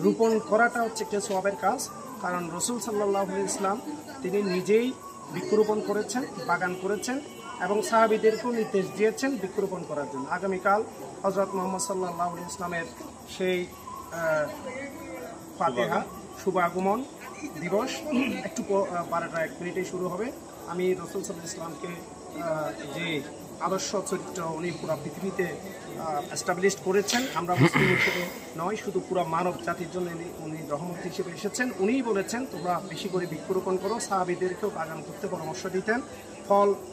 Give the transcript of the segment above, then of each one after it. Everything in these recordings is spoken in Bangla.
রোপণ করাটা হচ্ছে একটা সওয়াবের কাজ, কারণ রাসূল সাল্লাল্লাহু আলাইহি ওয়াসাল্লাম তিনি নিজেই বৃক্ষরোপণ করেছেন, বাগান করেছেন এবং সাহাবীদেরকেও নির্দেশ দিয়েছেন বৃক্ষরোপণ করার জন্য। আগামীকাল হযরত মুহাম্মদ সাল্লাল্লাহু আলাইহি ওয়াসাল্লামের সেই ফাতিহা শুভ আগমন দিবস একটু 12:01 শুরু হবে। আমি রাসূল সাল্লাল্লাহু আলাইহি ওয়াসাল্লামকে যে আদর্শ চরিত্র উনি পুরো পৃথিবীতে এস্টাবলিশ করেছেন, আমরা মুসলিম হিসেবে নয়, শুধু পুরো মানব জাতির জন্য উনি রহমত হিসেবে এসেছেন। উনিই বলেছেন তোমরা বেশি করে বৃক্ষরোপণ করো। সাহাবীদেরকেও বাগান করতে পরামর্শ দিতেন,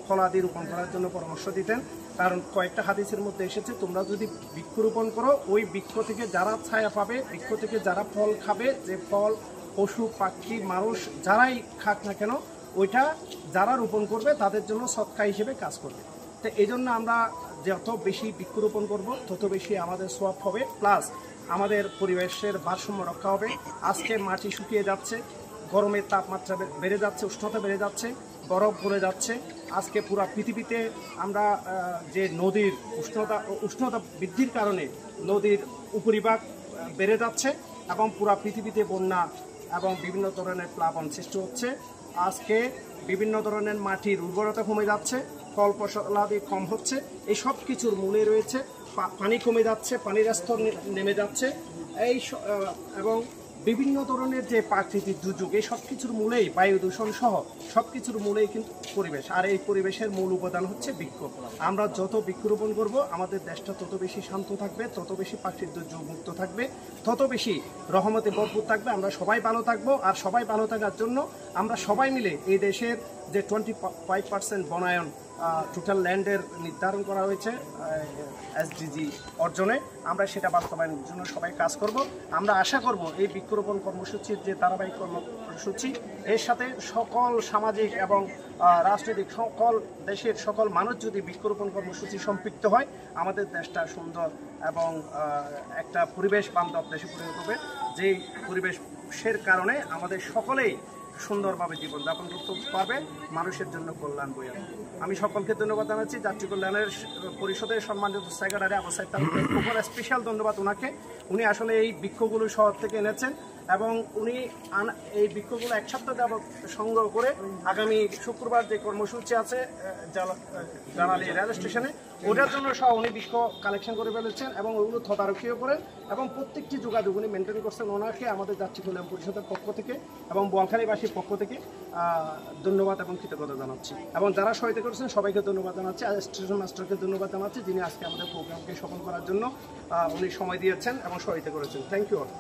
ফলাদি রোপণ করার জন্য পরামর্শ দিতেন, কারণ কয়েকটা হাদিসের মধ্যে এসেছে তোমরা যদি বৃক্ষরোপণ করো ওই বৃক্ষ থেকে যারা ছায়া পাবে, বৃক্ষ থেকে যারা ফল খাবে, যে ফল পশু পাখি মানুষ যারাই খাক না কেন ওইটা যারা রোপণ করবে তাদের জন্য সদকা হিসেবে কাজ করবে। তো এই জন্য আমরা যত বেশি বৃক্ষরোপণ করব তত বেশি আমাদের সওয়াব হবে, প্লাস আমাদের পরিবেশের ভারসাম্য রক্ষা হবে। আজকে মাটি শুকিয়ে যাচ্ছে, গরমের তাপমাত্রা বেড়ে যাচ্ছে, উষ্ণতা বেড়ে যাচ্ছে, বরফ গলে যাচ্ছে। আজকে পুরো পৃথিবীতে আমরা যে নদীর উষ্ণতা বৃদ্ধির কারণে নদীর উপরিভাগ বেড়ে যাচ্ছে এবং পুরো পৃথিবীতে বন্যা এবং বিভিন্ন ধরনের প্লাবন সৃষ্টি হচ্ছে। আজকে বিভিন্ন ধরনের মাটির উর্বরতা কমে যাচ্ছে, ফল ফসলাদি কম হচ্ছে। এই সব কিছুর মূলে রয়েছে পানি কমে যাচ্ছে, পানির স্তর নেমে যাচ্ছে, এবং বিভিন্ন ধরনের যে প্রাকৃতিক দুর্যোগ, এই সব কিছুর মূলেই বায়ু দূষণ সহ সব কিছুর মূলেই কিন্তু পরিবেশ, আর এই পরিবেশের মূল উপাদান হচ্ছে বৃক্ষ। আমরা যত বৃক্ষরোপণ করব আমাদের দেশটা তত বেশি শান্ত থাকবে, তত বেশি প্রাকৃতিক দুর্যোগ মুক্ত থাকবে, তত বেশি রহমতে ভরপুর থাকবে, আমরা সবাই ভালো থাকবো। আর সবাই ভালো থাকার জন্য আমরা সবাই মিলে এই দেশের যে 25% বনায়ন টোটাল ল্যান্ডের নির্ধারণ করা হয়েছে এসডিজি অর্জনে, আমরা সেটা বাস্তবায়নের জন্য সবাই কাজ করব। আমরা আশা করব এই বৃক্ষরোপণ কর্মসূচির যে ধারাবাহিক কর্মসূচি, এর সাথে সকল সামাজিক এবং রাজনৈতিক সকল দেশের সকল মানুষ যদি বৃক্ষরোপণ কর্মসূচি সম্পৃক্ত হয়, আমাদের দেশটা সুন্দর এবং একটা পরিবেশ বান্ধব দেশে পরিণত হবে, যেই পরিবেশের কারণে আমাদের সকলেই সুন্দরভাবে জীবনযাপন করতে পারবে, মানুষের জন্য কল্যাণ বয়ে আনবে। আমি সকলকে ধন্যবাদ জানাচ্ছি। যাত্রী কল্যাণের পরিষদের সম্মানিত সেক্রেটারি আবু সাইদ তালুকদার উপর স্পেশাল ধন্যবাদ ওনাকে। উনি আসলে এই বৃক্ষগুলো শহর থেকে এনেছেন এবং উনি এই বৃক্ষগুলো এক সপ্তাহ যাবত সংগ্রহ করে আগামী শুক্রবার যে কর্মসূচি আছে জালালি রেল স্টেশনে, ওটার জন্য সহ উনি বৃক্ষ কালেকশন করে ফেলেছেন এবং ওগুলো তদারকিও করেন এবং প্রত্যেকটি যোগাযোগ উনি মেনটেন করছেন। ওনাকে আমাদের যাত্রী কল্যাণ পরিষদের পক্ষ থেকে এবং বোয়ালখালীবাসীর পক্ষ থেকে ধন্যবাদ এবং কৃতজ্ঞতা জানাচ্ছি, এবং যারা সহায়তা করেছেন সবাইকে ধন্যবাদ জানাচ্ছি। আর স্টেশন মাস্টারকে ধন্যবাদ জানাচ্ছি, যিনি আজকে আমাদের প্রোগ্রামকে সফল করার জন্য উনি সময় দিয়েছেন এবং সহায়তা করেছেন। Thank you all.